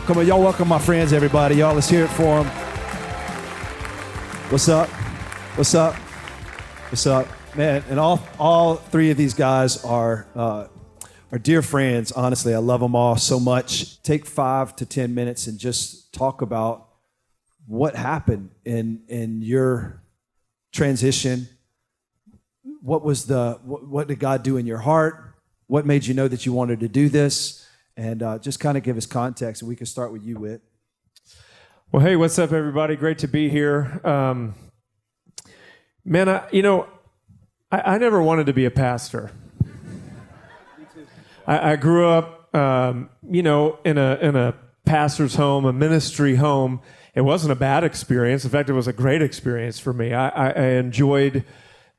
Come on, y'all welcome my friends, everybody. Y'all, let's hear it for them. What's up? What's up? What's up? Man, and all three of these guys are dear friends. Honestly, I love them all so much. Take 5 to 10 minutes and just talk about what happened in your transition. What did God do in your heart? What made you know that you wanted to do this? And just kind of give us context, and we can start with you, Whit. Well, hey, what's up, everybody? Great to be here. Man, I never wanted to be a pastor. I grew up, in a pastor's home, a ministry home. It wasn't a bad experience. In fact, it was a great experience for me. I enjoyed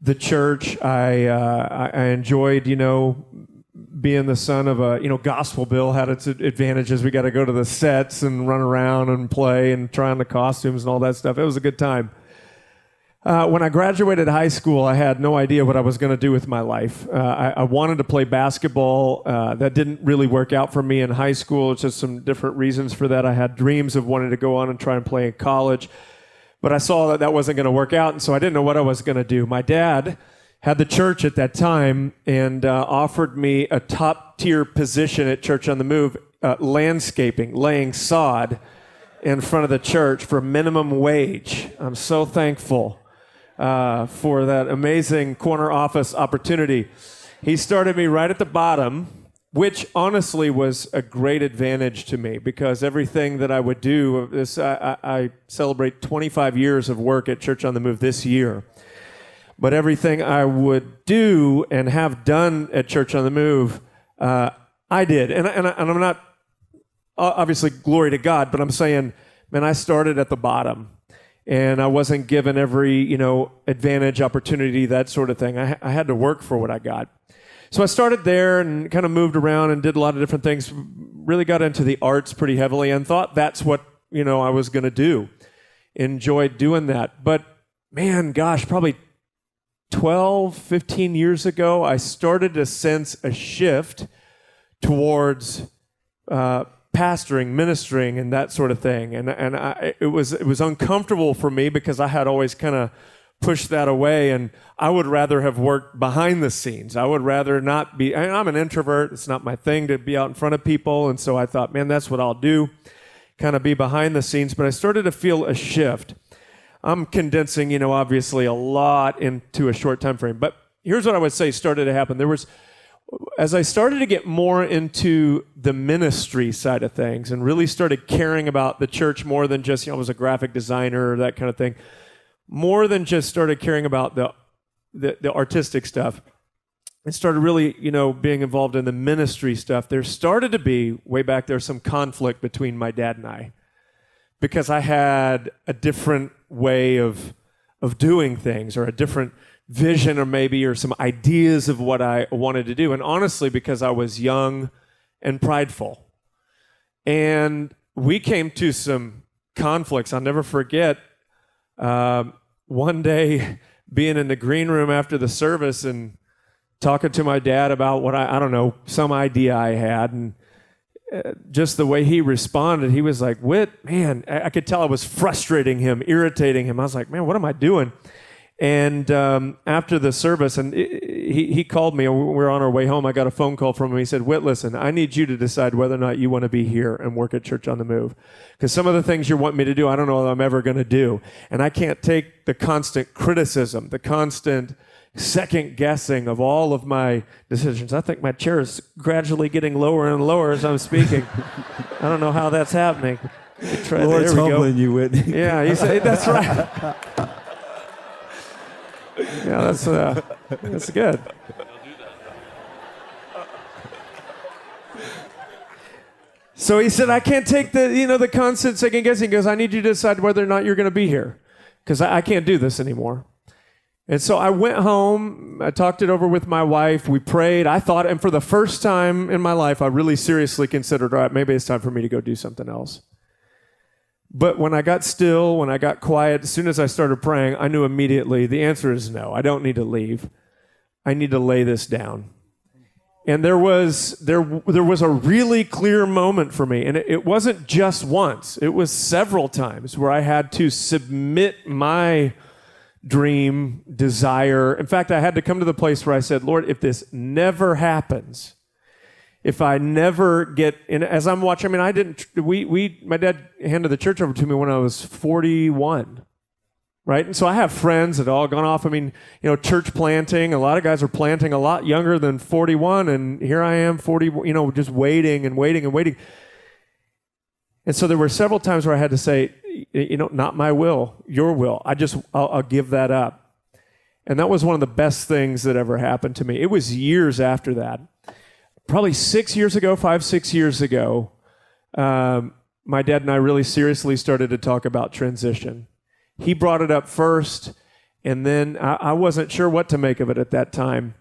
the church. I enjoyed, being the son of a, gospel bill had its advantages. We got to go to the sets and run around and play and try on the costumes and all that stuff. It was a good time. When I graduated high school, I had no idea what I was going to do with my life. I wanted to play basketball. That didn't really work out for me in high school. It's just some different reasons for that. I had dreams of wanting to go on and try and play in college, but I saw that wasn't going to work out, and so I didn't know what I was going to do. My dad had the church at that time and offered me a top-tier position at Church on the Move, landscaping, laying sod in front of the church for minimum wage. I'm so thankful for that amazing corner office opportunity. He started me right at the bottom, which honestly was a great advantage to me because everything that I would do, I celebrate 25 years of work at Church on the Move this year. But everything I would do and have done at Church on the Move, I did. And I'm not, obviously, glory to God, but I'm saying, man, I started at the bottom. And I wasn't given every, advantage, opportunity, that sort of thing. I had to work for what I got. So I started there and kind of moved around and did a lot of different things, really got into the arts pretty heavily and thought that's what, I was going to do. Enjoyed doing that. But man, gosh, probably 12, 15 years ago, I started to sense a shift towards pastoring, ministering, and that sort of thing. It was uncomfortable for me because I had always kind of pushed that away, and I would rather have worked behind the scenes. I would rather not be, I'm an introvert. It's not my thing to be out in front of people, and so I thought, man, that's what I'll do, kind of be behind the scenes. But I started to feel a shift. I'm condensing, obviously a lot into a short time frame. But here's what I would say started to happen. As I started to get more into the ministry side of things and really started caring about the church more than just, I was a graphic designer, that kind of thing, more than just started caring about the artistic stuff, and started really, being involved in the ministry stuff, there started to be, way back there, some conflict between my dad and I. Because I had a different way of doing things or a different vision or some ideas of what I wanted to do. And honestly, because I was young and prideful. And we came to some conflicts. I'll never forget one day being in the green room after the service and talking to my dad about what I don't know, some idea I had. And just the way he responded, he was like, Whit, man, I could tell I was frustrating him, irritating him. I was like, man, what am I doing? And after the service, and he called me, and we were on our way home. I got a phone call from him. He said, Whit, listen, I need you to decide whether or not you want to be here and work at Church on the Move. Because some of the things you want me to do, I don't know if I'm ever going to do. And I can't take the constant criticism, the constant second guessing of all of my decisions. I think my chair is gradually getting lower and lower as I'm speaking. I don't know how that's happening. Lord's humbling you, Whitney. Yeah, you say that's right. Yeah, that's good. So he said, I can't take the constant second guessing. He goes, I need you to decide whether or not you're going to be here because I can't do this anymore. And so I went home, I talked it over with my wife, we prayed, I thought, and for the first time in my life, I really seriously considered, all right, maybe it's time for me to go do something else. But when I got still, when I got quiet, as soon as I started praying, I knew immediately the answer is no. I don't need to leave. I need to lay this down. And there was a really clear moment for me, and it wasn't just once. It was several times where I had to submit my dream, desire. In fact, I had to come to the place where I said, Lord, if this never happens, if I never get, and as I'm watching, my dad handed the church over to me when I was 41. Right? And so I have friends that all gone off. Church planting. A lot of guys are planting a lot younger than 41, and here I am, 40, just waiting and waiting and waiting. And so there were several times where I had to say, not my will, your will. I'll give that up. And that was one of the best things that ever happened to me. It was years after that. Probably 6 years ago, 5-6 years ago, my dad and I really seriously started to talk about transition. He brought it up first, and then I wasn't sure what to make of it at that time.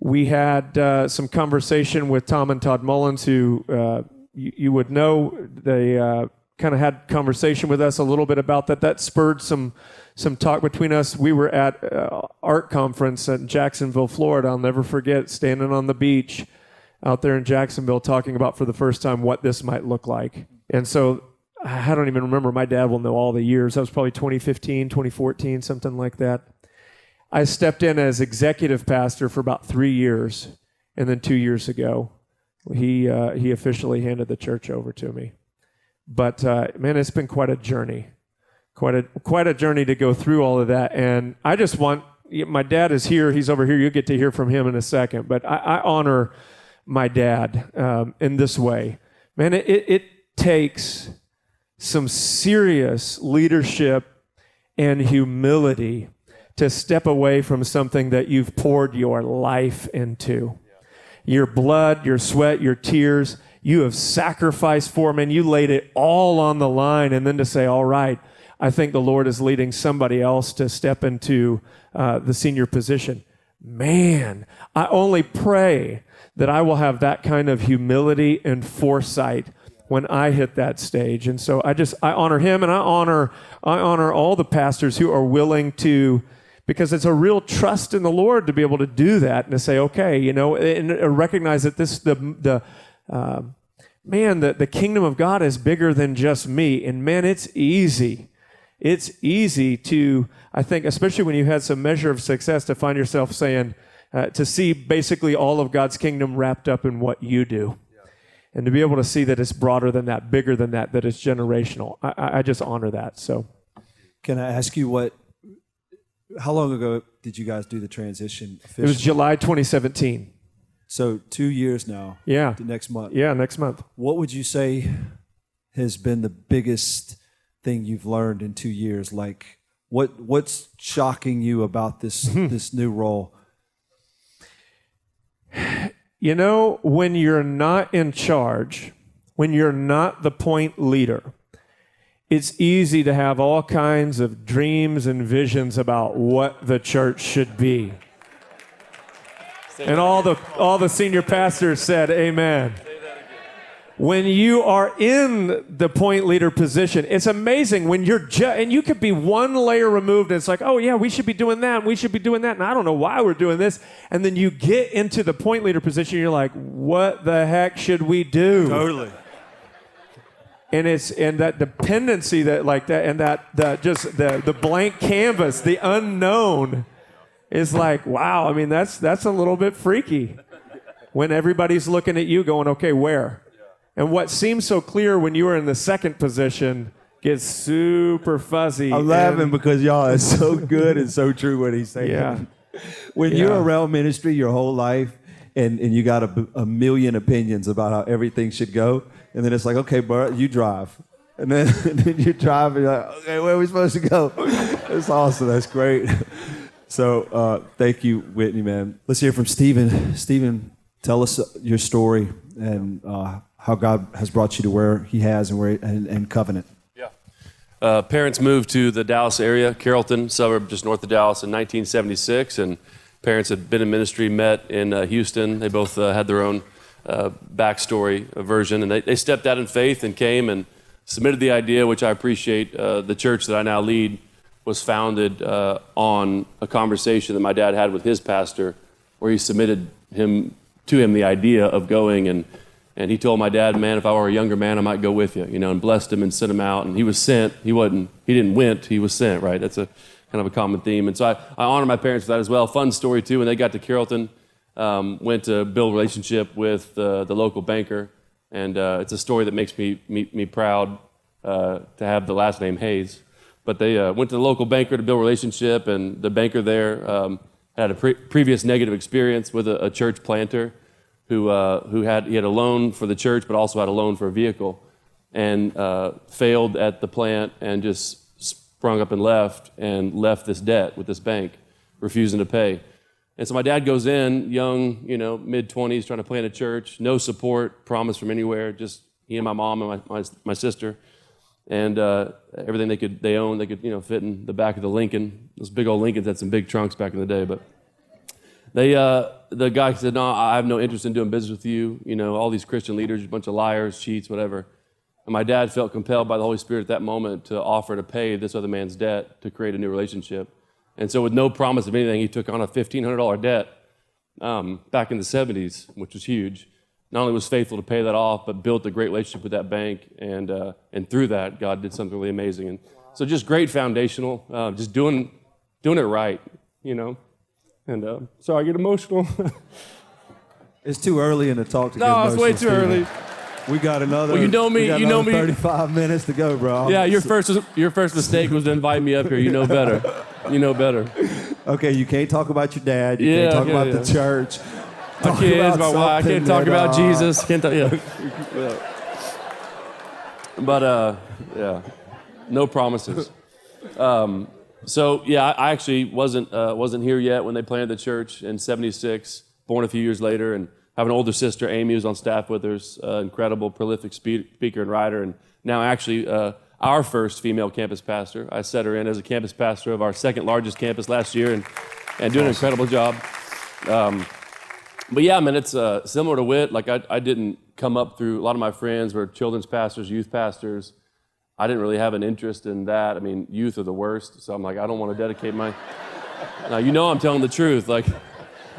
We had some conversation with Tom and Todd Mullins, who you would know. They kind of had conversation with us a little bit about that. That spurred some talk between us. We were at art conference in Jacksonville, Florida. I'll never forget standing on the beach out there in Jacksonville talking about for the first time what this might look like. And so I don't even remember. My dad will know all the years. That was probably 2015, 2014, something like that. I stepped in as executive pastor for about 3 years, and then 2 years ago, he officially handed the church over to me. But man, it's been quite a journey, quite a journey to go through all of that. And I just want, my dad is here. He's over here. You'll get to hear from him in a second. But I honor my dad in this way. Man, it takes some serious leadership and humility to step away from something that you've poured your life into. Your blood, your sweat, your tears, you have sacrificed for, man. You laid it all on the line, and then to say, all right, I think the Lord is leading somebody else to step into the senior position. Man, I only pray that I will have that kind of humility and foresight when I hit that stage. And so I honor him, and I honor all the pastors who are willing to, because it's a real trust in the Lord to be able to do that and to say, okay, and recognize that the kingdom of God is bigger than just me. And man, it's easy. It's easy to, I think, especially when you had some measure of success, to find yourself saying, to see basically all of God's kingdom wrapped up in what you do. And to be able to see that it's broader than that, bigger than that, that it's generational. I just honor that. So, can I ask you how long ago did you guys do the transition officially? It was July 2017. So 2 years now. Yeah. The next month. Yeah, next month. What would you say has been the biggest thing you've learned in 2 years? Like, what's shocking you about this new role? When you're not in charge, when you're not the point leader, it's easy to have all kinds of dreams and visions about what the church should be. And all the senior pastors said, amen. When you are in the point leader position, it's amazing when you're and you could be one layer removed, and it's like, oh yeah, we should be doing that, and we should be doing that, and I don't know why we're doing this. And then you get into the point leader position, and you're like, what the heck should we do? Totally. And that dependency that and the blank canvas, the unknown, is like, wow. I mean, that's a little bit freaky when everybody's looking at you, going, okay, where? And what seems so clear when you were in the second position gets super fuzzy. I'm laughing because y'all are so good and so true what he's saying. Yeah. When you're around ministry your whole life and you got a million opinions about how everything should go, and then it's like, okay, bro, you drive. And then you drive and you're like, okay, where are we supposed to go? That's awesome. That's great. So thank you, Whitney, man. Let's hear from Stephen. Stephen, tell us your story and how God has brought you to where he has and Covenant. Yeah. Parents moved to the Dallas area, Carrollton, suburb just north of Dallas in 1976, and parents had been in ministry, met in Houston. They both had their own backstory version, and they stepped out in faith and came and submitted the idea, which I appreciate. The church that I now lead was founded on a conversation that my dad had with his pastor where he submitted to him the idea of going, and he told my dad, man, if I were a younger man, I might go with you, and blessed him and sent him out. And he was sent. He didn't went, he was sent, right? That's a kind of a common theme. And so I honor my parents for that as well. Fun story too, when they got to Carrollton, went to build a relationship with the local banker. And it's a story that makes me proud to have the last name Hayes. But they went to the local banker to build a relationship, and the banker there had a previous negative experience with a church planter who had a loan for the church, but also had a loan for a vehicle, and failed at the plant and just sprung up and left this debt with this bank, refusing to pay. And so my dad goes in, young, mid-20s, trying to plant a church, no support, promise from anywhere, just he and my mom and my sister, and everything they owned, they could fit in the back of the Lincoln. Those big old Lincolns had some big trunks back in the day, but the guy said, no, I have no interest in doing business with you. All these Christian leaders, a bunch of liars, cheats, whatever. And my dad felt compelled by the Holy Spirit at that moment to offer to pay this other man's debt to create a new relationship. And so with no promise of anything, he took on a $1,500 debt back in the 70s, which was huge. Not only was faithful to pay that off, but built a great relationship with that bank. And through that, God did something really amazing. And so just great foundational, just doing it right, And so I get emotional. It's too early in the talk to get No, emotional. it's way too early. We got another. Well, you know me. 35 minutes to go, bro. Yeah, your first mistake was to invite me up here. You know better. Okay, you can't talk about your dad. You can't talk about the church. My kids, my wife. I can't talk about Jesus. Can't talk. Yeah. But no promises. So yeah, I actually wasn't here yet when they planted the church in '76. Born a few years later, and have an older sister, Amy, who's on staff with us. Incredible, prolific speaker and writer, and now actually our first female campus pastor. I set her in as a campus pastor of our second largest campus last year, and doing an incredible job. But yeah, man, it's similar to Whit. Like I didn't come up through. A lot of my friends were children's pastors, youth pastors. I didn't really have an interest in that. I mean, youth are the worst, so I'm like, I don't want to dedicate my... Now, I'm telling the truth. Like,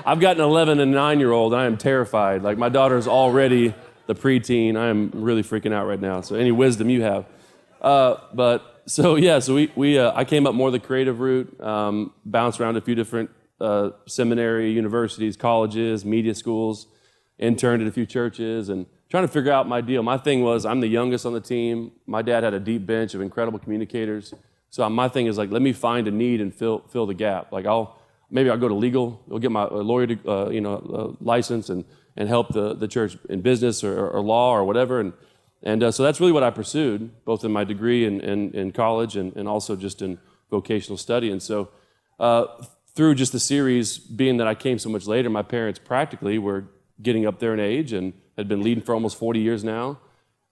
I've got an 11 and 9-year-old, and I am terrified. Like, my daughter's already the preteen. I am really freaking out right now, so any wisdom you have. I came up more the creative route, bounced around a few different seminary, universities, colleges, media schools, interned at a few churches, and trying to figure out my deal. My thing was, I'm the youngest on the team. My dad had a deep bench of incredible communicators. So my thing is like, let me find a need and fill the gap. Like maybe I'll go to legal, I'll get my lawyer license and help the church in business or law or whatever. And so that's really what I pursued, both in my degree in college and also just in vocational study. And so through just the series, being that I came so much later, my parents practically were getting up there in age and had been leading for almost 40 years now.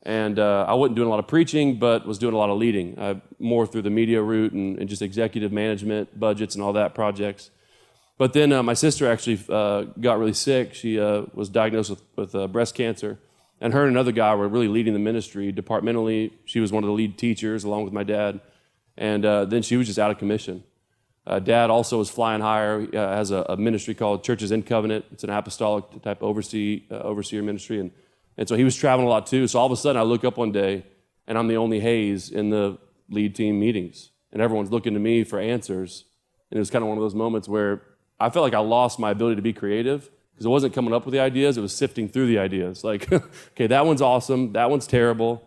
And I wasn't doing a lot of preaching, but was doing a lot of leading, more through the media route and just executive management, budgets and all that projects. But then my sister actually got really sick. She was diagnosed with breast cancer. And her and another guy were really leading the ministry departmentally. She was one of the lead teachers along with my dad. And then she was just out of commission. Dad also was flying higher. He has a ministry called Churches in Covenant. It's an apostolic type overseer ministry. And so he was traveling a lot too. So all of a sudden I look up one day and I'm the only Hayes in the lead team meetings. And everyone's looking to me for answers. And it was kind of one of those moments where I felt like I lost my ability to be creative because I wasn't coming up with the ideas. It was sifting through the ideas. Like, okay, that one's awesome. That one's terrible.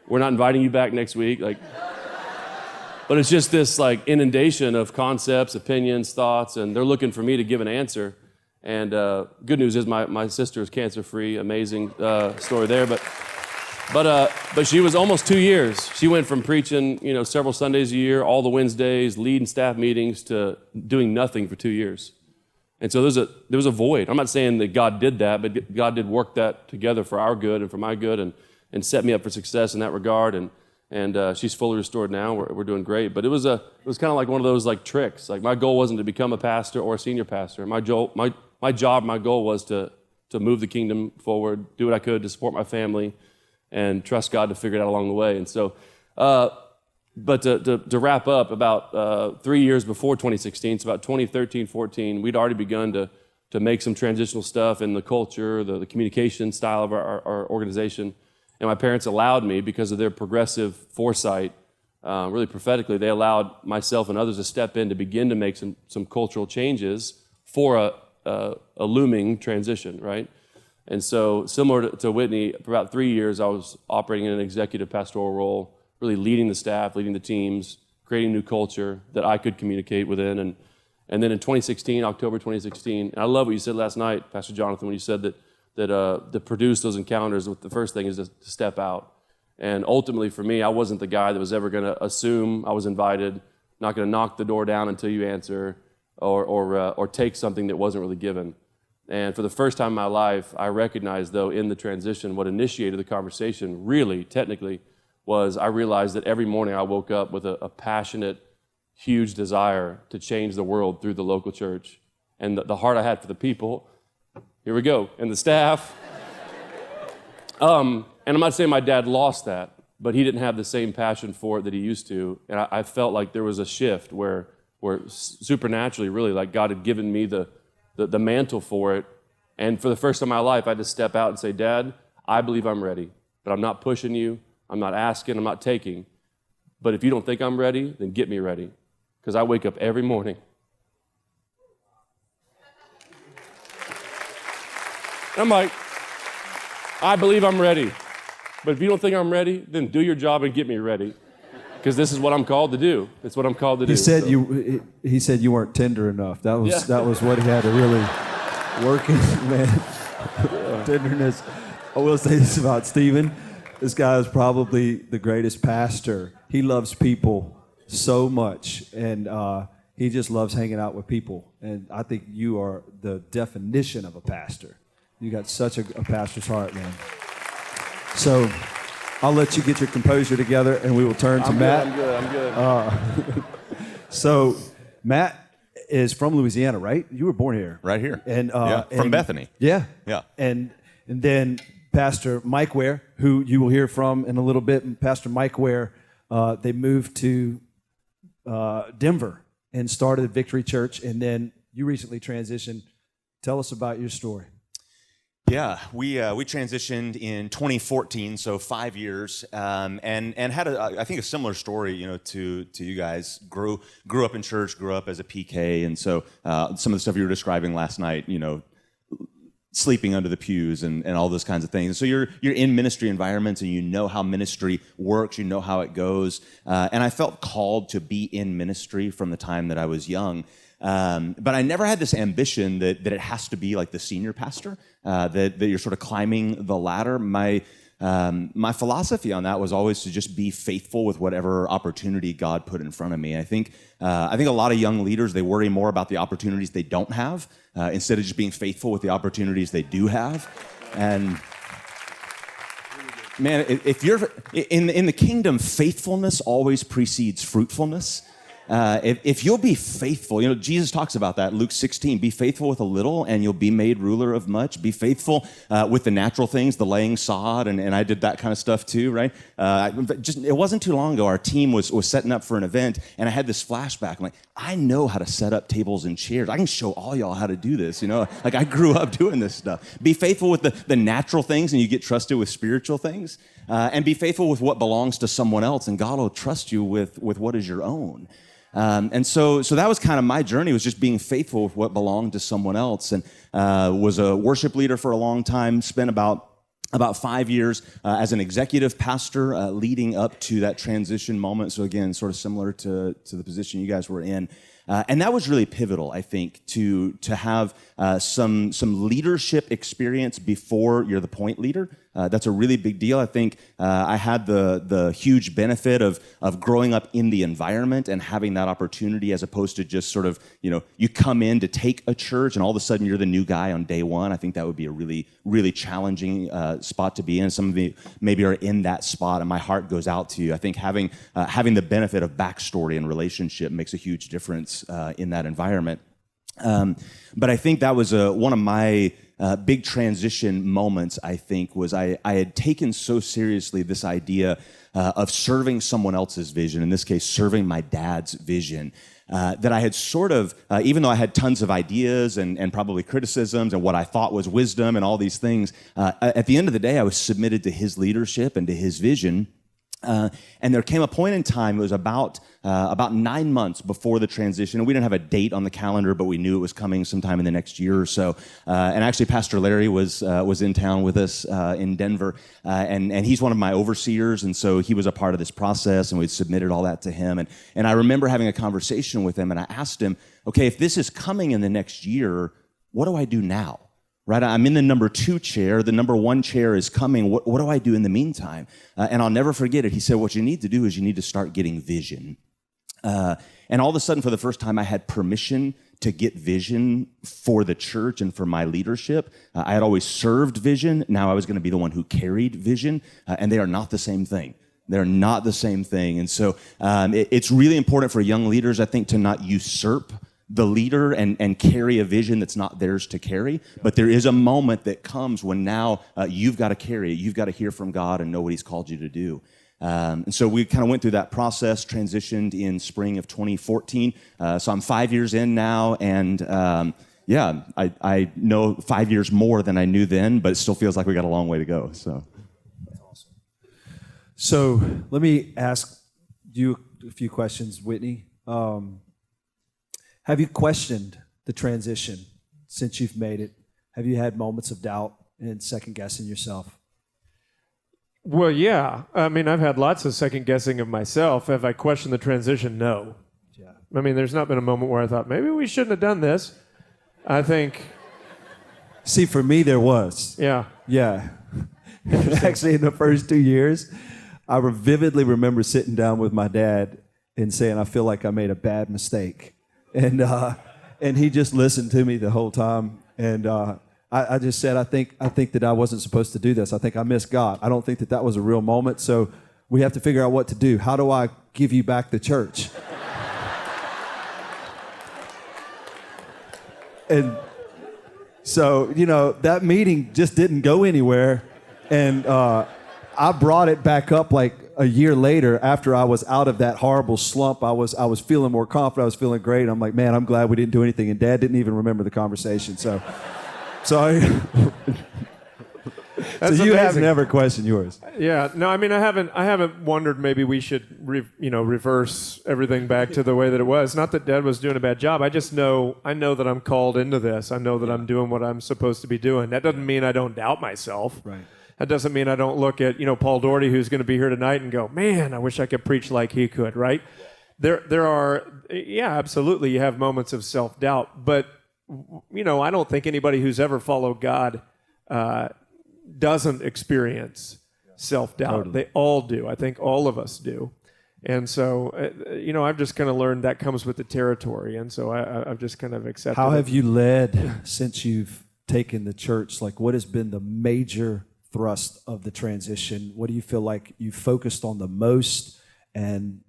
We're not inviting you back next week. But it's just this like inundation of concepts, opinions, thoughts, and they're looking for me to give an answer. And good news is my sister is cancer-free. Amazing story there. But she was almost 2 years. She went from preaching, several Sundays a year, all the Wednesdays, leading staff meetings, to doing nothing for 2 years. And so there was a void. I'm not saying that God did that, but God did work that together for our good and for my good, and set me up for success in that regard. And she's fully restored now. We're doing great. But it was kind of like one of those like tricks. Like my goal wasn't to become a pastor or a senior pastor. My goal was to move the kingdom forward, do what I could to support my family, and trust God to figure it out along the way. And so, but to wrap up, about 3 years before 2016, so about 2013, 14, we'd already begun to to make some transitional stuff in the culture, the communication style of our organization. And my parents allowed me, because of their progressive foresight, really prophetically, they allowed myself and others to step in to begin to make some cultural changes for a looming transition, right? And so similar to Whitney, for about 3 years, I was operating in an executive pastoral role, really leading the staff, leading the teams, creating new culture that I could communicate within. And then in 2016, October 2016, and I love what you said last night, Pastor Jonathan, when you said that to produce those encounters, the first thing is to step out. And ultimately for me, I wasn't the guy that was ever going to assume I was invited, not going to knock the door down until you answer, or take something that wasn't really given. And for the first time in my life, I recognized, though, in the transition, what initiated the conversation really, technically, was I realized that every morning I woke up with a passionate, huge desire to change the world through the local church. And the heart I had for the people, here we go, and the staff. And I'm not saying my dad lost that, but he didn't have the same passion for it that he used to. And I felt like there was a shift where supernaturally, really, like God had given me the mantle for it. And for the first time in my life, I had to step out and say, Dad, I believe I'm ready, but I'm not pushing you. I'm not asking, I'm not taking. But if you don't think I'm ready, then get me ready. Because I wake up every morning. And I'm like, I believe I'm ready. But if you don't think I'm ready, then do your job and get me ready. Because this is what I'm called to do. It's what I'm called to do. He said you weren't tender enough. That was what he had to really work in, man. Tenderness. I will say this about Stephen. This guy is probably the greatest pastor. He loves people so much, and he just loves hanging out with people. And I think you are the definition of a pastor. You got such a pastor's heart, man. So I'll let you get your composure together, and we will turn to Matt. I'm good. So Matt is from Louisiana, right? You were born here. Right here. And from Bethany. Yeah. Yeah. And then Pastor Mike Ware, who you will hear from in a little bit, and Pastor Mike Ware, they moved to Denver and started Victory Church, and then you recently transitioned. Tell us about your story. Yeah, we transitioned in 2014, so 5 years, and had I think a similar story, to you guys. Grew up in church, grew up as a PK, and so some of the stuff you were describing last night, sleeping under the pews and all those kinds of things. So you're in ministry environments, and you know how ministry works, you know how it goes, and I felt called to be in ministry from the time that I was young. But I never had this ambition that it has to be like the senior pastor, that you're sort of climbing the ladder. My philosophy on that was always to just be faithful with whatever opportunity God put in front of me. I think a lot of young leaders, they worry more about the opportunities they don't have instead of just being faithful with the opportunities they do have. And man, if you're in the kingdom, faithfulness always precedes fruitfulness. If you'll be faithful, Jesus talks about that, Luke 16, be faithful with a little and you'll be made ruler of much. Be faithful with the natural things, the laying sod, and I did that kind of stuff too, right? It wasn't too long ago, our team was setting up for an event, and I had this flashback. I'm like, I know how to set up tables and chairs. I can show all y'all how to do this, Like I grew up doing this stuff. Be faithful with the natural things, and you get trusted with spiritual things. And be faithful with what belongs to someone else, and God will trust you with what is your own. And so that was kind of my journey, was just being faithful with what belonged to someone else. And was a worship leader for a long time, spent about 5 years as an executive pastor leading up to that transition moment. So again, sort of similar to the position you guys were in. And that was really pivotal, I think, to have some leadership experience before you're the point leader. That's a really big deal. I think I had the huge benefit of growing up in the environment and having that opportunity, as opposed to just sort of, you come in to take a church and all of a sudden you're the new guy on day one. I think that would be a really, really challenging spot to be in. Some of you maybe are in that spot, and my heart goes out to you. I think having the benefit of backstory and relationship makes a huge difference in that environment. But I think that was one of my big transition moments, I think, was I had taken so seriously this idea of serving someone else's vision, in this case, serving my dad's vision. that I had sort of, even though I had tons of ideas and probably criticisms and what I thought was wisdom and all these things, at the end of the day, I was submitted to his leadership and to his vision. And there came a point in time, it was about 9 months before the transition, and we didn't have a date on the calendar, but we knew it was coming sometime in the next year or so. And actually, Pastor Larry was in town with us in Denver, and he's one of my overseers, and so he was a part of this process, and we submitted all that to him. And I remember having a conversation with him, and I asked him, okay, if this is coming in the next year, what do I do now? Right, I'm in the number 2 chair. The number 1 chair is coming. What do I do in the meantime? And I'll never forget it. He said, what you need to do is you need to start getting vision. And all of a sudden, for the first time, I had permission to get vision for the church and for my leadership. I had always served vision. Now I was going to be the one who carried vision. And they are not the same thing. They're not the same thing. And so it's really important for young leaders, I think, to not usurp the leader and carry a vision that's not theirs to carry. But there is a moment that comes when now you've got to carry it. You've got to hear from God and know what he's called you to do. And so we kind of went through that process, transitioned in spring of 2014. So I'm 5 years in now, and I know 5 years more than I knew then, but it still feels like we got a long way to go. So that's awesome. So let me ask you a few questions, Whitney. Have you questioned the transition since you've made it? Have you had moments of doubt and second guessing yourself? Well, yeah. I mean, I've had lots of second guessing of myself. Have I questioned the transition? No. Yeah. I mean, there's not been a moment where I thought, maybe we shouldn't have done this. I think... See, for me, there was. Yeah. Yeah. Actually, in the first 2 years, I vividly remember sitting down with my dad and saying, I feel like I made a bad mistake. And he just listened to me the whole time. And I just said, I think that I wasn't supposed to do this. I think I missed God. I don't think that was a real moment. So we have to figure out what to do. How do I give you back the church? And so, that meeting just didn't go anywhere. And I brought it back up like a year later after I was out of that horrible slump. I was feeling more confident. I was feeling great. I'm like, man, I'm glad we didn't do anything. And Dad didn't even remember the conversation. So you have never questioned yours. Yeah. No, I mean, I haven't wondered maybe we should reverse everything back to the way that it was. Not that Dad was doing a bad job. I know that I'm called into this. I know that I'm doing what I'm supposed to be doing. That doesn't mean I don't doubt myself. Right. That doesn't mean I don't look at, Paul Doherty, who's going to be here tonight, and go, man, I wish I could preach like he could, right? There are, absolutely, you have moments of self-doubt. But, I don't think anybody who's ever followed God doesn't experience self-doubt. Totally. They all do. I think all of us do. And so, I've just kind of learned that comes with the territory. And so I've just kind of accepted How it. have you led since you've taken the church? Like, what has been the major thrust of the transition? What do you feel like you focused on the most? And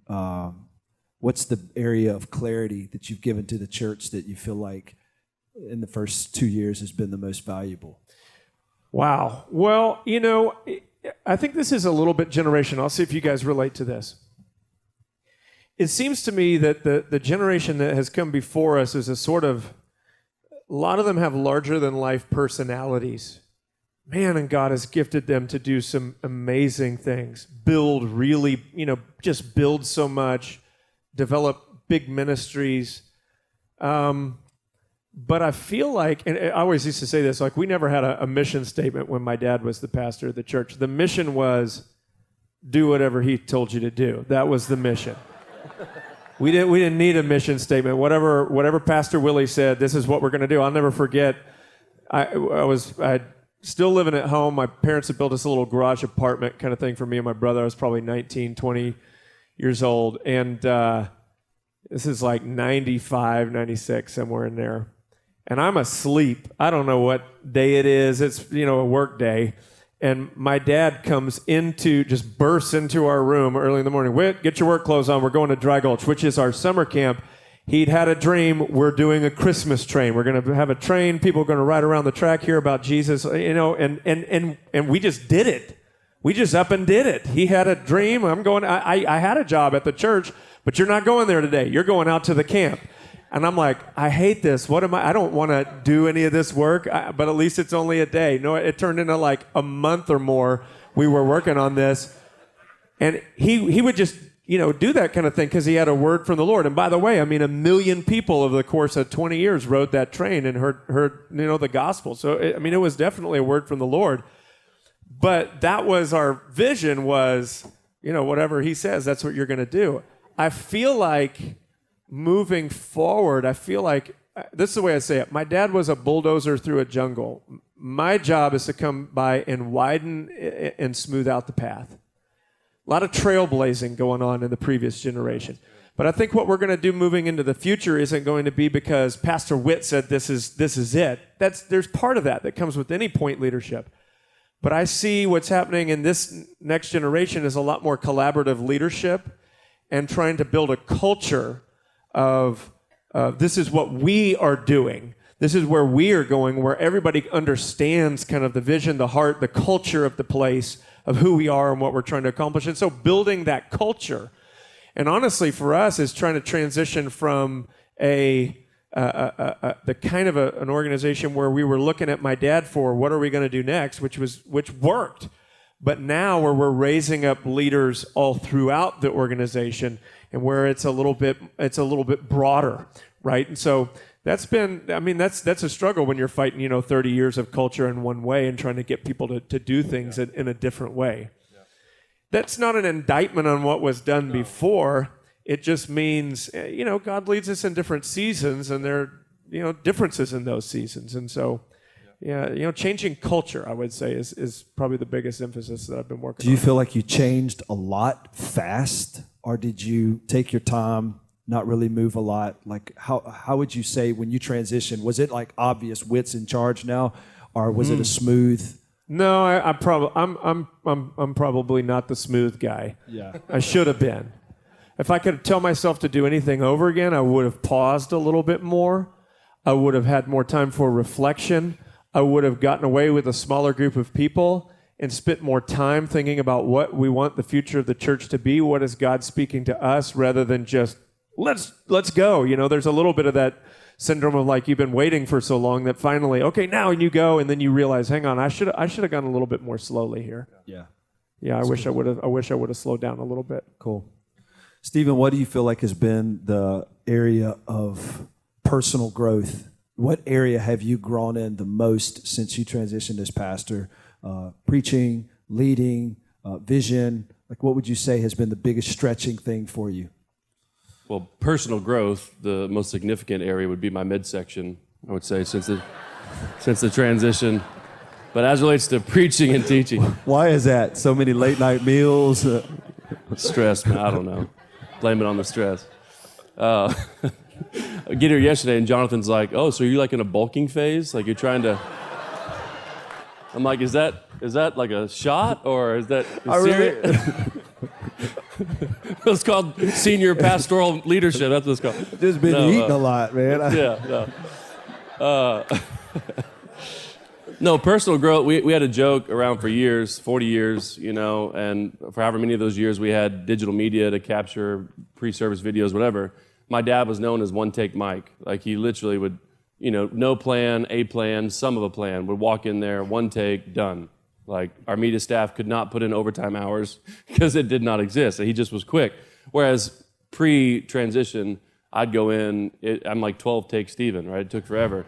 what's the area of clarity that you've given to the church that you feel like in the first 2 years has been the most valuable? Wow. Well, I think this is a little bit generational. I'll see if you guys relate to this. It seems to me that the generation that has come before us is a lot of them have larger than life personalities. Man, and God has gifted them to do some amazing things. Build really, just build so much, develop big ministries. But I feel like, and I always used to say this, like we never had a mission statement when my dad was the pastor of the church. The mission was do whatever he told you to do. That was the mission. We didn't need a mission statement. Whatever Pastor Willie said, this is what we're going to do. I'll never forget. I still living at home. My parents had built us a little garage apartment kind of thing for me and my brother. I was probably 19, 20 years old. And this is like 95, 96, somewhere in there. And I'm asleep. I don't know what day it is. It's, a work day. And my dad bursts into our room early in the morning. Whit, get your work clothes on. We're going to Dry Gulch, which is our summer camp. He'd had a dream. We're doing a Christmas train. We're going to have a train. People are going to ride around the track, hear about Jesus, and we just did it. We just up and did it. He had a dream. I had a job at the church, but you're not going there today. You're going out to the camp. And I'm like, I hate this. What am I don't want to do any of this work, but at least it's only a day. No, it turned into like a month or more. We were working on this. And he would just, do that kind of thing because he had a word from the Lord. And by the way, 1 million people over the course of 20 years rode that train and heard the gospel. So, it was definitely a word from the Lord. But that was our vision was, whatever he says, that's what you're going to do. I feel like moving forward, this is the way I say it. My dad was a bulldozer through a jungle. My job is to come by and widen and smooth out the path. A lot of trailblazing going on in the previous generation. But I think what we're going to do moving into the future isn't going to be because Pastor Witt said this is it. There's part of that comes with any point leadership. But I see what's happening in this next generation is a lot more collaborative leadership and trying to build a culture of this is what we are doing. This is where we are going, where everybody understands kind of the vision, the heart, the culture of the place, of who we are and what we're trying to accomplish. And so building that culture, and honestly for us, is trying to transition from the kind of an organization where we were looking at my dad for what are we going to do next, which worked. But now where we're raising up leaders all throughout the organization and where it's a little bit broader, right? And so that's been, that's a struggle when you're fighting, 30 years of culture in one way and trying to get people to do things in a different way. Yeah. That's not an indictment on what was done before. It just means, God leads us in different seasons and there are, differences in those seasons. And so, changing culture, I would say, is probably the biggest emphasis that I've been working on. Do you feel like you changed a lot fast, or did you take your time, not really move a lot? Like, how would you say when you transitioned, was it like obvious Witt's in charge now, or was it a smooth? No, I'm probably not the smooth guy. Yeah, I should have been. If I could tell myself to do anything over again, I would have paused a little bit more. I would have had more time for reflection. I would have gotten away with a smaller group of people and spent more time thinking about what we want the future of the church to be. What is God speaking to us, rather than just let's go. There's a little bit of that syndrome of like you've been waiting for so long that finally, okay, now you go, and then you realize, hang on, I should have gone a little bit more slowly here. Yeah. I wish I would have slowed down a little bit. Cool. Stephen, what do you feel like has been the area of personal growth? What area have you grown in the most since you transitioned as pastor? Preaching, leading, vision. Like, what would you say has been the biggest stretching thing for you? Well, personal growth, the most significant area would be my midsection, I would say, since the transition. But as it relates to preaching and teaching. Why is that? So many late night meals? Stress, man, I don't know. Blame it on the stress. I get here yesterday and Jonathan's like, oh, so you're like in a bulking phase? Like you're trying to... I'm like, is that like a shot or is that serious? It's called senior pastoral leadership. That's what it's called. Just been eating a lot, man. No, personal growth. We had a joke around for years, 40 years, and for however many of those years we had digital media to capture pre-service videos, whatever. My dad was known as one-take Mike. Like he literally would, no plan, a plan, some of a plan, would walk in there, one take, done. Like our media staff could not put in overtime hours because it did not exist. He just was quick. Whereas pre-transition, I'd go in, I'm like 12 take Stephen, right? It took forever.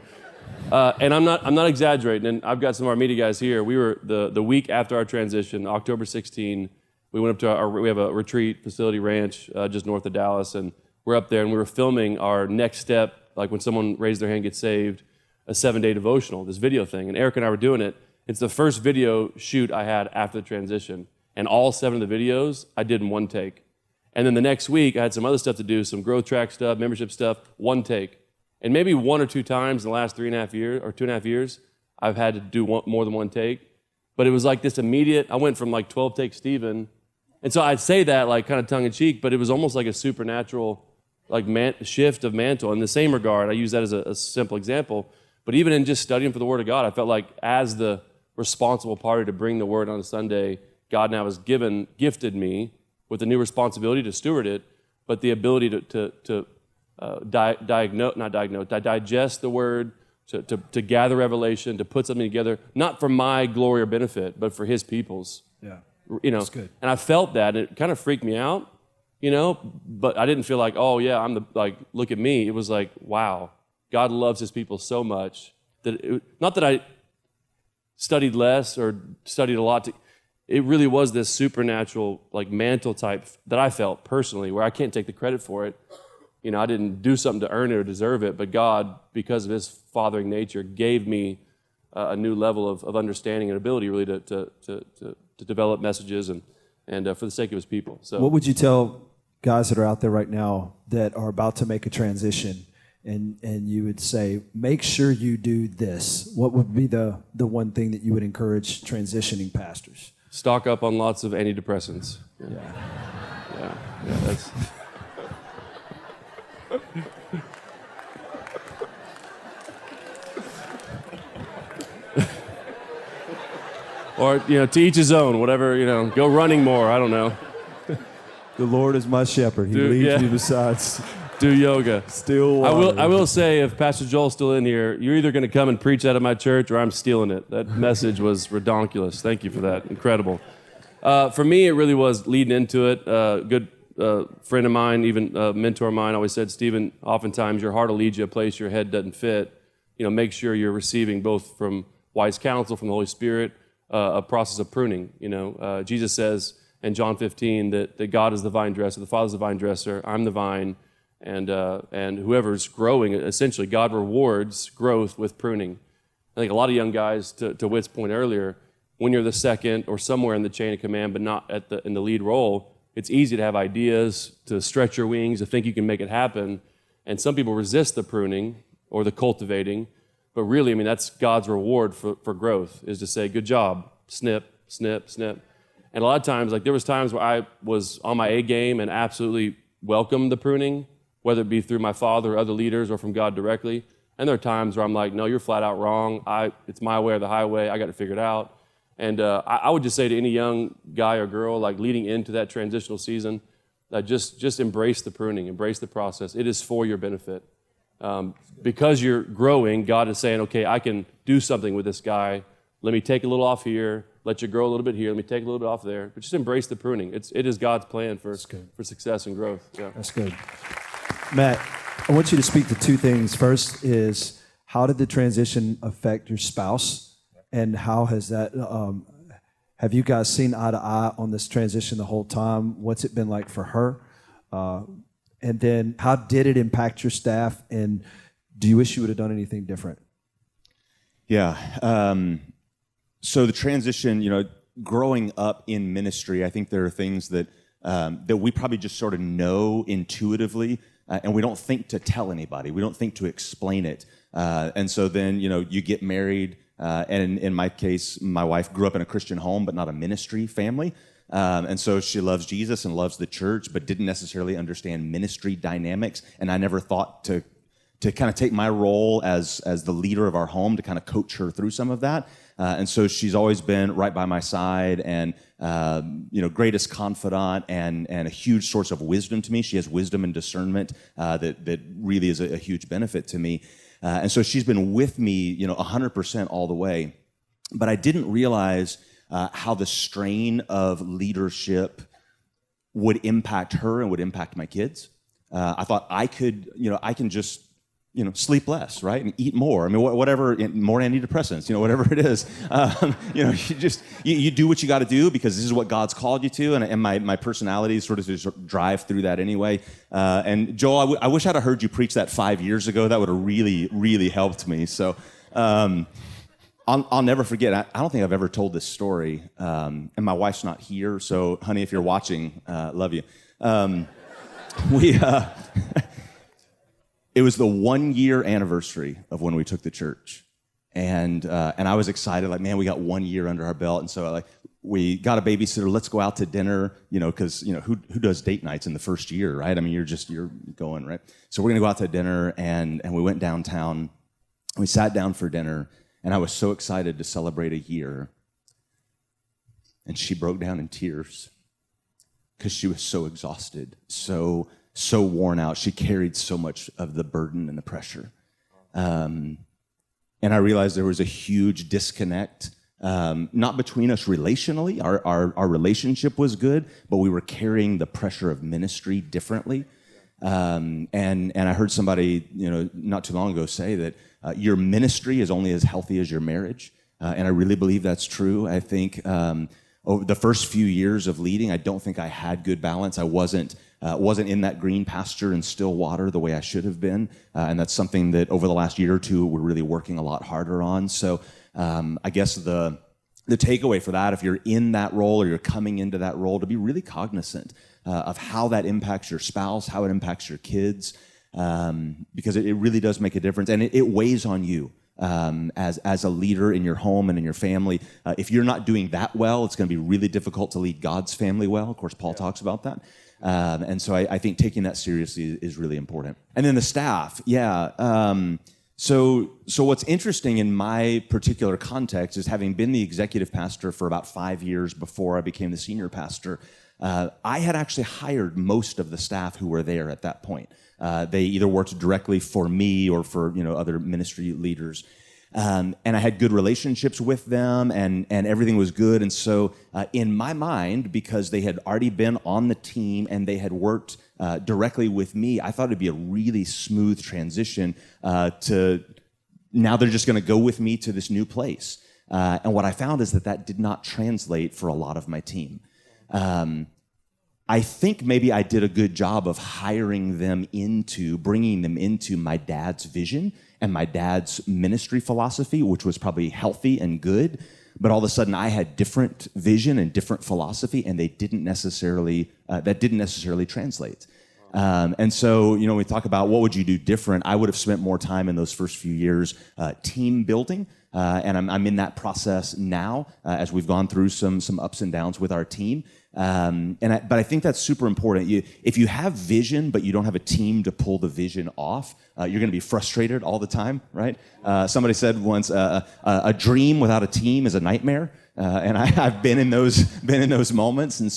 And I'm not exaggerating, and I've got some of our media guys here. We were the week after our transition, October 16, we went up to we have a retreat facility ranch just north of Dallas, and we're up there and we were filming our next step, like when someone raised their hand, gets saved, a 7-day devotional, this video thing. And Eric and I were doing it. It's the first video shoot I had after the transition, and all 7 of the videos I did in one take. And then the next week I had some other stuff to do, some growth track stuff, membership stuff, one take. And maybe 1 or 2 times in the last 3.5 years or 2.5 years, I've had to do more than one take. But it was like this immediate, I went from like 12 take Stephen. And so I'd say that like kind of tongue in cheek, but it was almost like a supernatural like shift of mantle. In the same regard, I use that as a simple example. But even in just studying for the Word of God, I felt like as the responsible party to bring the Word on a Sunday, God now has gifted me with a new responsibility to steward it. but the ability to digest the word, to gather revelation, to put something together, not for my glory or benefit, but for his people's. Yeah. That's good. And I felt that, and it kind of freaked me out, but I didn't feel like, oh yeah, look at me. It was like, wow, God loves his people so much that not that I studied less or studied a lot. It really was this supernatural mantle type that I felt personally, where I can't take the credit for it. I didn't do something to earn it or deserve it, but God, because of his fathering nature, gave me a new level of understanding and ability really to develop messages and for the sake of his people. So, what would you tell guys that are out there right now that are about to make a transition, and you would say, make sure you do this? What would be the one thing that you would encourage transitioning pastors? Stock up on lots of antidepressants. Yeah. That's... Or, to each his own, whatever, go running more, I don't know. The Lord is my shepherd. He leads me besides do yoga. Still water. I will say, if Pastor Joel's still in here, you're either going to come and preach out of my church or I'm stealing it. That message was redonkulous. Thank you for that. Incredible. For me, it really was leading into it. Good friend of mine, even a mentor of mine, always said, Stephen, oftentimes your heart will lead you a place your head doesn't fit. Make sure you're receiving both from wise counsel, from the Holy Spirit, a process of pruning. Jesus says in John 15 that God is the vine dresser, the Father's the vine dresser, I'm the vine, and whoever's growing, essentially God rewards growth with pruning. I think a lot of young guys, to Whit's point earlier, when you're the second or somewhere in the chain of command, but not in the lead role, it's easy to have ideas, to stretch your wings, to think you can make it happen. And some people resist the pruning or the cultivating. But really, that's God's reward for growth, is to say, good job, snip, snip, snip. And a lot of times, there was times where I was on my A game and absolutely welcomed the pruning, whether it be through my father or other leaders or from God directly. And there are times where I'm like, no, you're flat out wrong. It's my way or the highway. I got to figure it out. And I would just say to any young guy or girl, leading into that transitional season, just embrace the pruning, embrace the process. It is for your benefit. Because you're growing, God is saying, okay, I can do something with this guy. Let me take a little off here. Let you grow a little bit here. Let me take a little bit off there. But just embrace the pruning. It is God's plan for success and growth. Yeah. That's good. Matt, I want you to speak to two things. First is, how did the transition affect your spouse? And how has that, have you guys seen eye to eye on this transition the whole time? What's it been like for her? And then how did it impact your staff? And do you wish you would have done anything different? Yeah. So the transition, growing up in ministry, I think there are things that we probably just sort of know intuitively, and we don't think to tell anybody. We don't think to explain it. And so then, you get married, and in my case, my wife grew up in a Christian home, but not a ministry family. And so she loves Jesus and loves the church, but didn't necessarily understand ministry dynamics. And I never thought to kind of take my role as the leader of our home to kind of coach her through some of that. And so she's always been right by my side and, greatest confidant and a huge source of wisdom to me. She has wisdom and discernment that really is a huge benefit to me. And so she's been with me, 100% all the way. But I didn't realize how the strain of leadership would impact her and would impact my kids. I thought I can just, sleep less, right, and eat more. Whatever, more antidepressants, whatever it is. You do what you got to do because this is what God's called you to, and my personality is sort of to drive through that anyway. And Joel, I wish I'd have heard you preach that 5 years ago. That would have really, really helped me. So. I'll never forget. I don't think I've ever told this story, and my wife's not here, so honey, if you're watching, love you. It was the 1 year anniversary of when we took the church, and I was excited, man, we got 1 year under our belt, and so we got a babysitter. Let's go out to dinner, because who does date nights in the first year, right? You're going, right? So we're gonna go out to dinner, and we went downtown. We sat down for dinner. And I was so excited to celebrate a year. And she broke down in tears because she was so exhausted, so so worn out. She carried so much of the burden and the pressure. And I realized there was a huge disconnect, not between us relationally. Our relationship was good, but we were carrying the pressure of ministry differently. And I heard somebody, not too long ago say that your ministry is only as healthy as your marriage. And I really believe that's true. I think over the first few years of leading, I don't think I had good balance. I wasn't in that green pasture and still water the way I should have been. And that's something that over the last year or two, we're really working a lot harder on. So I guess the takeaway for that, if you're in that role or you're coming into that role, to be really cognizant of how that impacts your spouse, how it impacts your kids, because it really does make a difference. And it weighs on you. As a leader in your home and in your family. If you're not doing that well, it's going to be really difficult to lead God's family well. Of course, Paul talks about that. And so I think taking that seriously is really important. And then the staff, So what's interesting in my particular context is, having been the executive pastor for about 5 years before I became the senior pastor, I had actually hired most of the staff who were there at that point. They either worked directly for me or for other ministry leaders. And I had good relationships with them, and everything was good. And so in my mind, because they had already been on the team and they had worked directly with me, I thought it'd be a really smooth transition to now they're just going to go with me to this new place. And what I found is that did not translate for a lot of my team. I think maybe I did a good job of bringing them into my dad's vision and my dad's ministry philosophy, which was probably healthy and good. But all of a sudden, I had different vision and different philosophy, and that didn't necessarily translate. And so, when we talk about what would you do different, I would have spent more time in those first few years team building. And I'm in that process now as we've gone through some ups and downs with our team. But I think that's super important. If you have vision, but you don't have a team to pull the vision off, you're going to be frustrated all the time, right? Somebody said once, a dream without a team is a nightmare. And I've been in those moments, and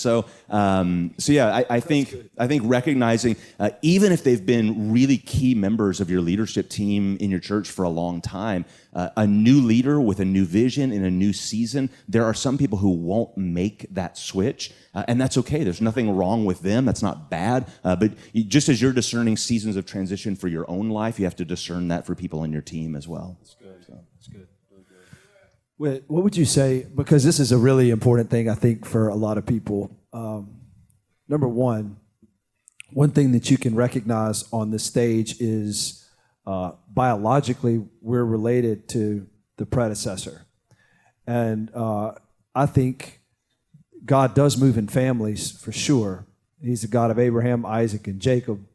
I think recognizing even if they've been really key members of your leadership team in your church for a long time, a new leader with a new vision in a new season, there are some people who won't make that switch, and that's okay. There's nothing wrong with them. That's not bad. But just as you're discerning seasons of transition for your own life, you have to discern that for people in your team as well. That's good. That's good. What would you say, because this is a really important thing, I think, for a lot of people. Number one thing that you can recognize on this stage is biologically we're related to the predecessor. And I think God does move in families for sure. He's the God of Abraham, Isaac, and Jacob.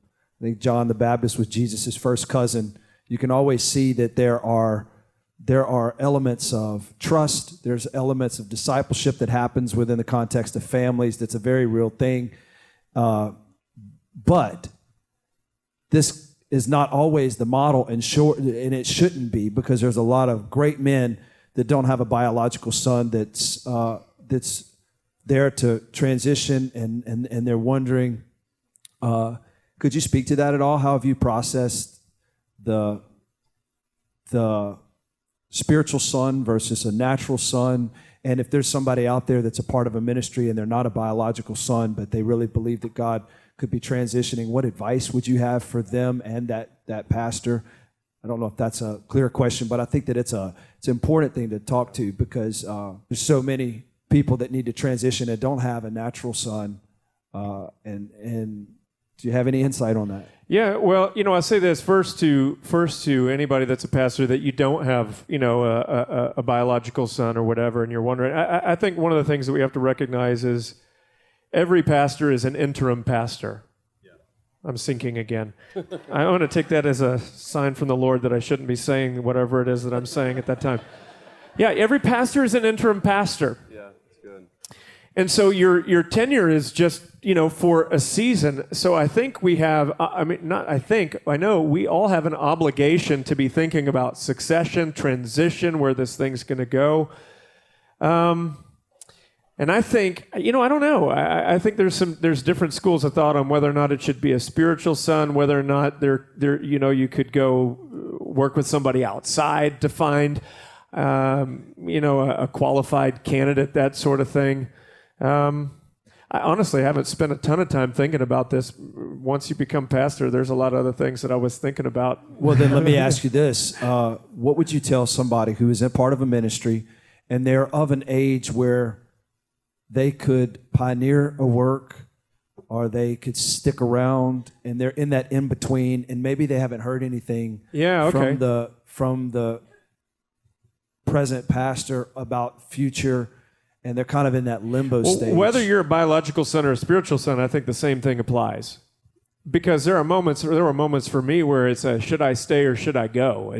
I think John the Baptist was Jesus' first cousin. You can always see that there are elements of trust. There's elements of discipleship that happens within the context of families. That's a very real thing. But this is not always the model, and it shouldn't be, because there's a lot of great men that don't have a biological son that's there to transition, and they're wondering, could you speak to that at all? How have you processed the spiritual son versus a natural son? And if there's somebody out there that's a part of a ministry and they're not a biological son, but they really believe that God could be transitioning, what advice would you have for them and that pastor? I don't know if that's a clear question, but I think that it's an important thing to talk to, because there's so many people that need to transition that don't have a natural son. And do you have any insight on that? Yeah, well, I say this first to anybody that's a pastor that you don't have, a biological son or whatever, and you're wondering. I think one of the things that we have to recognize is every pastor is an interim pastor. Yeah. I'm sinking again. I want to take that as a sign from the Lord that I shouldn't be saying whatever it is that I'm saying at that time. Yeah, every pastor is an interim pastor. Yeah, that's good. And so your tenure is just, for a season. So I think we have, I know we all have an obligation to be thinking about succession, transition, where this thing's going to go. And And I think, I don't know. I think there's different schools of thought on whether or not it should be a spiritual son, whether or not you could go work with somebody outside to find, a qualified candidate, that sort of thing. I honestly haven't spent a ton of time thinking about this. Once you become pastor, there's a lot of other things that I was thinking about. Well, then let me ask you this. What would you tell somebody who is a part of a ministry and they're of an age where they could pioneer a work or they could stick around and they're in that in-between and maybe they haven't heard anything from the present pastor about future, and they're kind of in that limbo stage? Whether you're a biological son or a spiritual son, I think the same thing applies. Because there were moments for me where it's should I stay or should I go?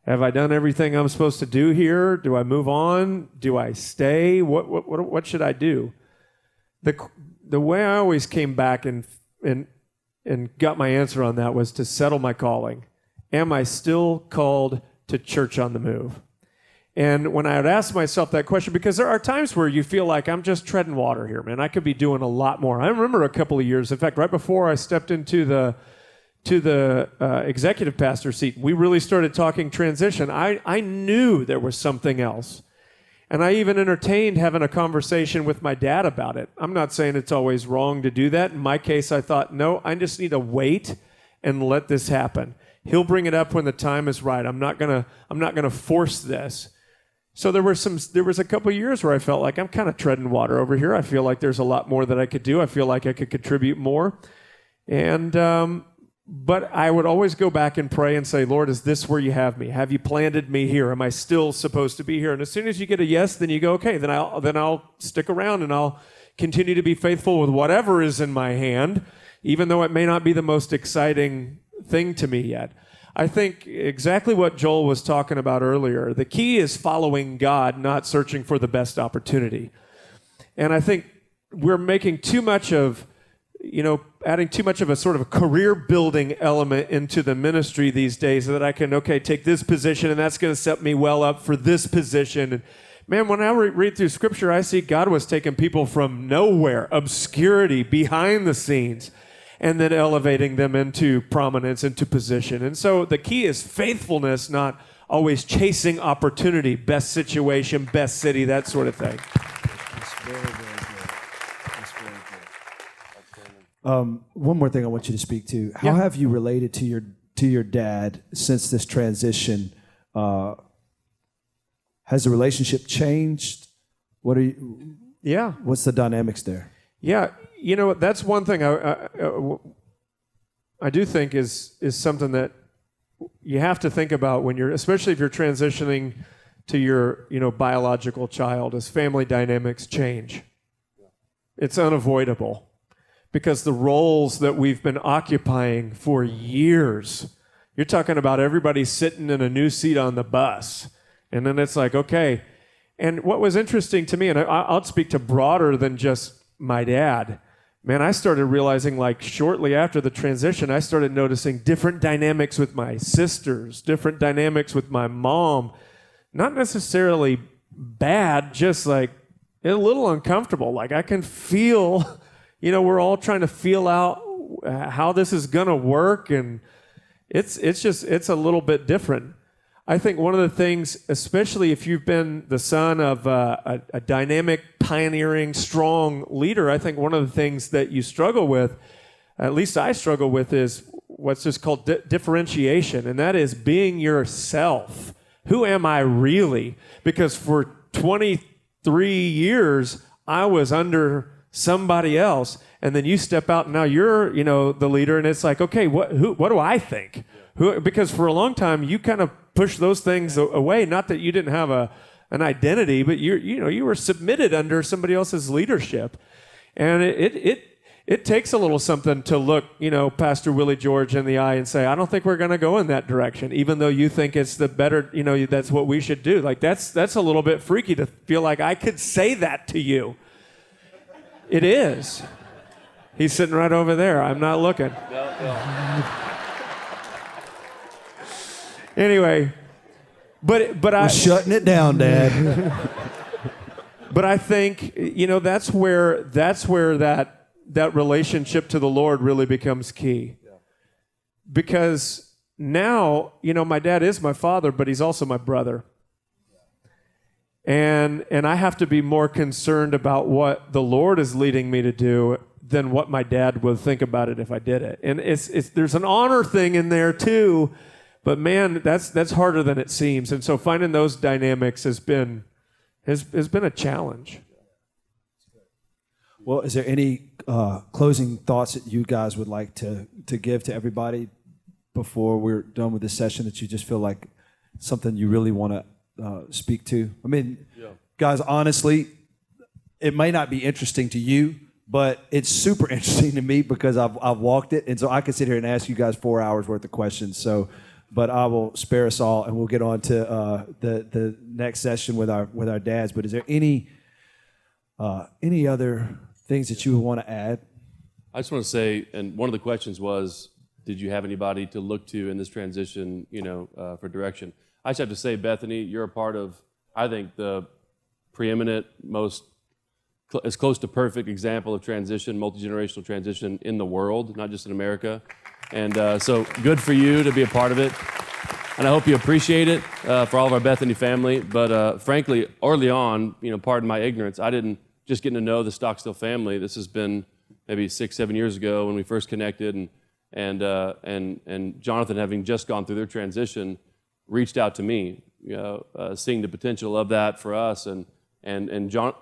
Have I done everything I'm supposed to do here? Do I move on? Do I stay? What should I do? The way I always came back and got my answer on that was to settle my calling. Am I still called to church on the move? And when I would ask myself that question, because there are times where you feel like I'm just treading water here, man. I could be doing a lot more. I remember a couple of years, in fact, right before I stepped into the executive pastor seat, we really started talking transition. I knew there was something else. And I even entertained having a conversation with my dad about it. I'm not saying it's always wrong to do that. In my case, I thought, no, I just need to wait and let this happen. He'll bring it up when the time is right. I'm not gonna force this. So there was a couple of years where I felt like I'm kind of treading water over here. I feel like there's a lot more that I could do. I feel like I could contribute more. And but I would always go back and pray and say, Lord, is this where you have me? Have you planted me here? Am I still supposed to be here? And as soon as you get a yes, then you go, okay, then I'll stick around and I'll continue to be faithful with whatever is in my hand, even though it may not be the most exciting thing to me yet. I think exactly what Joel was talking about earlier. The key is following God, not searching for the best opportunity. And I think we're making too much of, adding too much of a sort of a career building element into the ministry these days, so that I can, take this position and that's going to set me well up for this position. And man, when I read through Scripture, I see God was taking people from nowhere, obscurity, behind the scenes, and then elevating them into prominence, into position. And so the key is faithfulness, not always chasing opportunity, best situation, best city, that sort of thing. That's very, very good. That's very good. One more thing I want you to speak to. How have you related to your dad since this transition? Has the relationship changed? What's the dynamics there? Yeah, that's one thing I do think is something that you have to think about when especially if you're transitioning to your, biological child, as family dynamics change. It's unavoidable because the roles that we've been occupying for years, you're talking about everybody sitting in a new seat on the bus. And then it's like, okay. And what was interesting to me, and I'll speak to broader than just my dad, man, I started realizing, like, shortly after the transition, I started noticing different dynamics with my sisters, different dynamics with my mom. Not necessarily bad, just like a little uncomfortable. Like, I can feel, we're all trying to feel out how this is going to work, and it's a little bit different. I think one of the things, especially if you've been the son of a dynamic, pioneering, strong leader, I think one of the things that you struggle with, at least I struggle with, is what's just called differentiation, and that is being yourself. Who am I really? Because for 23 years, I was under somebody else, and then you step out, and now you're, the leader, and it's like, okay, what do I think? Because for a long time, you kind of push those things away. Not that you didn't have an identity, but you were submitted under somebody else's leadership, and it takes a little something to look Pastor Willie George in the eye and say, I don't think we're going to go in that direction, even though you think it's the better. That's what we should do. Like that's a little bit freaky to feel like I could say that to you. It is. He's sitting right over there. I'm not looking. No. Anyway, but We're shutting it down, Dad. But I think, that's where that relationship to the Lord really becomes key. Yeah. Because now, my dad is my father, but he's also my brother. And I have to be more concerned about what the Lord is leading me to do than what my dad would think about it if I did it. And there's an honor thing in there too, but man, that's harder than it seems. And so finding those dynamics has been a challenge. Well, is there any closing thoughts that you guys would like to give to everybody before we're done with this session that you just feel like something you really want to speak to? I mean, guys, honestly, it may not be interesting to you, but it's super interesting to me because I've walked it, and so I could sit here and ask you guys 4 hours worth of questions. So, but I will spare us all, and we'll get on to the next session with our dads. But is there any other things that you would want to add? I just want to say, and one of the questions was, did you have anybody to look to in this transition, for direction? I just have to say, Bethany, you're a part of, I think, the preeminent, most as close to perfect example of transition, multi-generational transition in the world, not just in America. And so good for you to be a part of it. And I hope you appreciate it for all of our Bethany family. But frankly, early on, pardon my ignorance, I didn't just get to know the Stockstill family. This has been maybe 6-7 years ago when we first connected, and Jonathan, having just gone through their transition, reached out to me, seeing the potential of that for us, and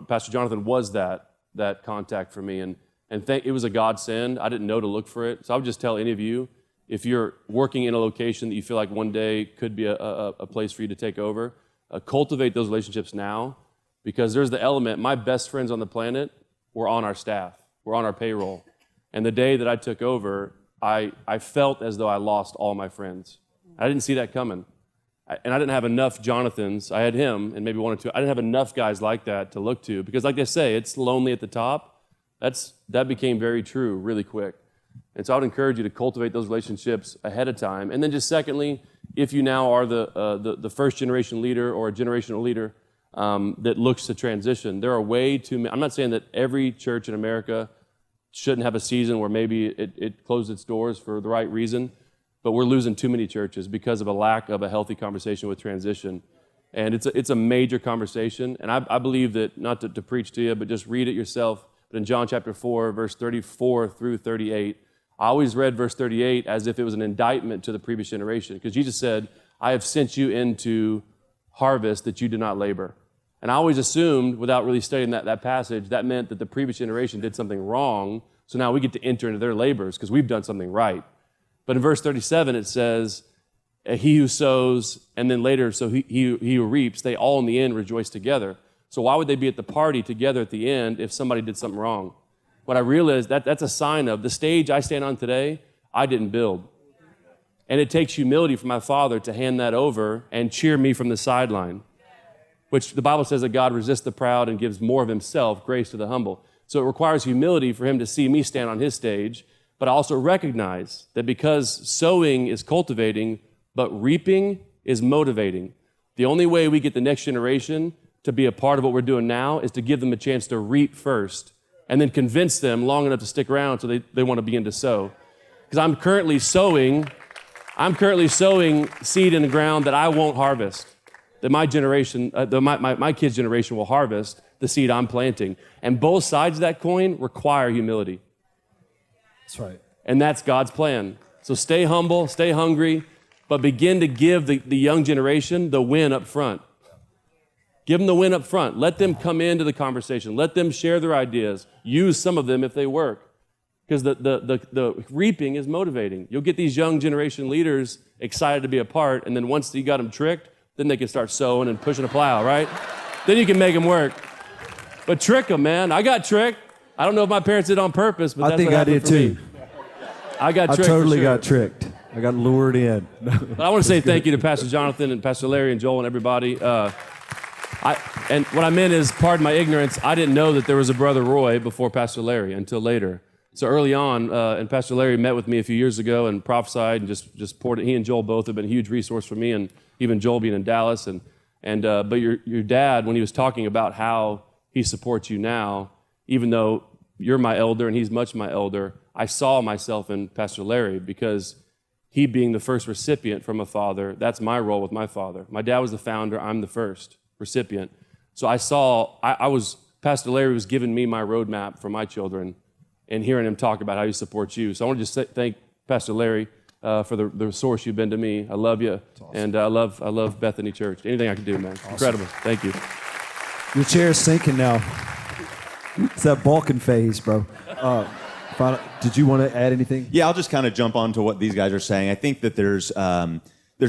Pastor Jonathan was that contact for me, and it was a godsend. I didn't know to look for it, so I would just tell any of you, if you're working in a location that you feel like one day could be a place for you to take over, cultivate those relationships now, because there's the element. My best friends on the planet were on our staff, were on our payroll, and the day that I took over, I felt as though I lost all my friends. I didn't see that coming. And I didn't have enough Jonathans. I had him and maybe one or two. I didn't have enough guys like that to look to, because like they say, it's lonely at the top. That became very true really quick. And so I would encourage you to cultivate those relationships ahead of time. And then just secondly, if you now are the first generation leader or a generational leader that looks to transition, there are way too many. I'm not saying that every church in America shouldn't have a season where maybe it closed its doors for the right reason, but we're losing too many churches because of a lack of a healthy conversation with transition. And it's a major conversation. And I believe that, not to preach to you, but just read it yourself. But in John chapter 4, verse 34 through 38, I always read verse 38 as if it was an indictment to the previous generation, because Jesus said, I have sent you into harvest that you did not labor. And I always assumed, without really studying that passage, that meant that the previous generation did something wrong, so now we get to enter into their labors because we've done something right. But in verse 37, it says, he who sows, and then later, so he who reaps, they all in the end rejoice together. So why would they be at the party together at the end if somebody did something wrong? What I realized, that's a sign of the stage I stand on today, I didn't build. And it takes humility for my Father to hand that over and cheer me from the sideline, which the Bible says that God resists the proud and gives more of himself, grace to the humble. So it requires humility for him to see me stand on his stage, but I also recognize that because sowing is cultivating, but reaping is motivating. The only way we get the next generation to be a part of what we're doing now is to give them a chance to reap first, and then convince them long enough to stick around so they want to begin to sow. Because I'm currently sowing seed in the ground that I won't harvest, that my generation, my kids' generation will harvest the seed I'm planting. And both sides of that coin require humility. That's right. And that's God's plan. So stay humble, stay hungry, but begin to give the young generation the win up front. Give them the win up front. Let them come into the conversation. Let them share their ideas. Use some of them if they work. Because the reaping is motivating. You'll get these young generation leaders excited to be a part, and then once you got them tricked, then they can start sowing and pushing a plow, right? Then you can make them work. But trick them, man. I got tricked. I don't know if my parents did it on purpose, but that's I think what I did happened for me. too. I got tricked. I totally for sure. got tricked. I got lured in. But I want to say thank you to Pastor Jonathan and Pastor Larry and Joel and everybody. And what I meant is, pardon my ignorance, I didn't know that there was a brother Roy before Pastor Larry until later. So early on, and Pastor Larry met with me a few years ago and prophesied and just poured it. He and Joel both have been a huge resource for me, and even Joel being in Dallas. But your dad, when he was talking about how he supports you now, even though you're my elder and he's much my elder. I saw myself in Pastor Larry because he being the first recipient from a father, that's my role with my father. My dad was the founder, I'm the first recipient. So Pastor Larry was giving me my roadmap for my children and hearing him talk about how he supports you. So I want to just thank Pastor Larry for the source you've been to me. I love you, awesome. And I love Bethany Church. Anything I can do, man. Awesome. Incredible. Thank you. Your chair's sinking now. It's that Balkan phase, bro. Did you want to add anything? Yeah, I'll just kind of jump on to what these guys are saying. I think that there's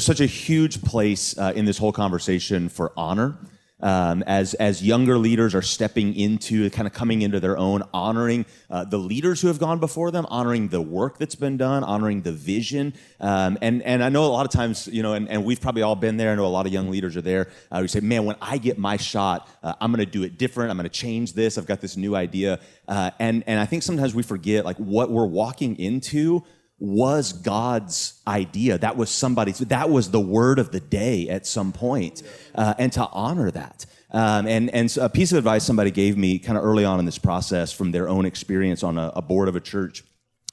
such a huge place in this whole conversation for honor. As younger leaders are stepping into, kind of coming into their own, honoring the leaders who have gone before them, honoring the work that's been done, honoring the vision. And I know a lot of times, and we've probably all been there. I know a lot of young leaders are there. We say, man, when I get my shot, I'm going to do it different. I'm going to change this. I've got this new idea. And I think sometimes we forget, like, what we're walking into was God's idea. That was that was the word of the day at some point, and to honor that. And so a piece of advice somebody gave me kind of early on in this process from their own experience on a board of a church,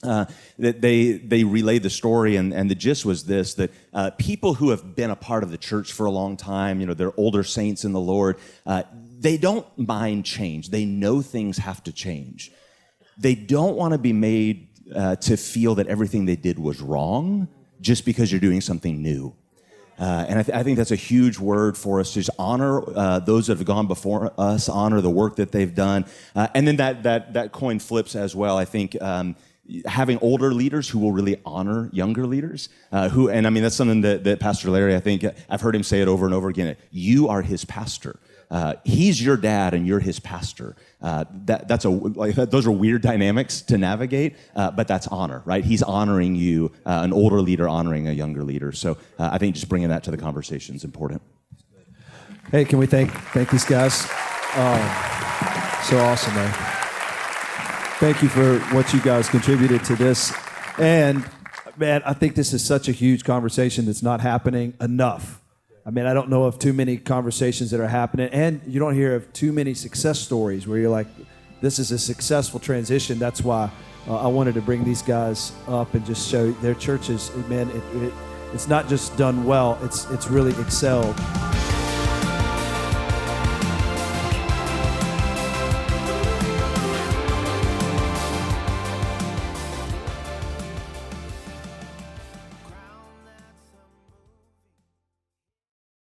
that they relayed the story, and the gist was this, that people who have been a part of the church for a long time, they're older saints in the Lord, they don't mind change. They know things have to change. They don't want to be made to feel that everything they did was wrong just because you're doing something new. And I think that's a huge word for us, to just honor those that have gone before us, honor the work that they've done. And then that coin flips as well. I think having older leaders who will really honor younger leaders, that's something that Pastor Larry, I think, I've heard him say it over and over again. You are his pastor. He's your dad and you're his pastor. Those are weird dynamics to navigate, but that's honor, right? He's honoring you, an older leader honoring a younger leader. So I think just bringing that to the conversation is important. Hey, can we thank these guys? So awesome, man. Thank you for what you guys contributed to this. And man, I think this is such a huge conversation that's not happening enough. I don't know of too many conversations that are happening, and you don't hear of too many success stories where you're like, this is a successful transition. That's why I wanted to bring these guys up and just show their churches, man, it's not just done well, it's really excelled.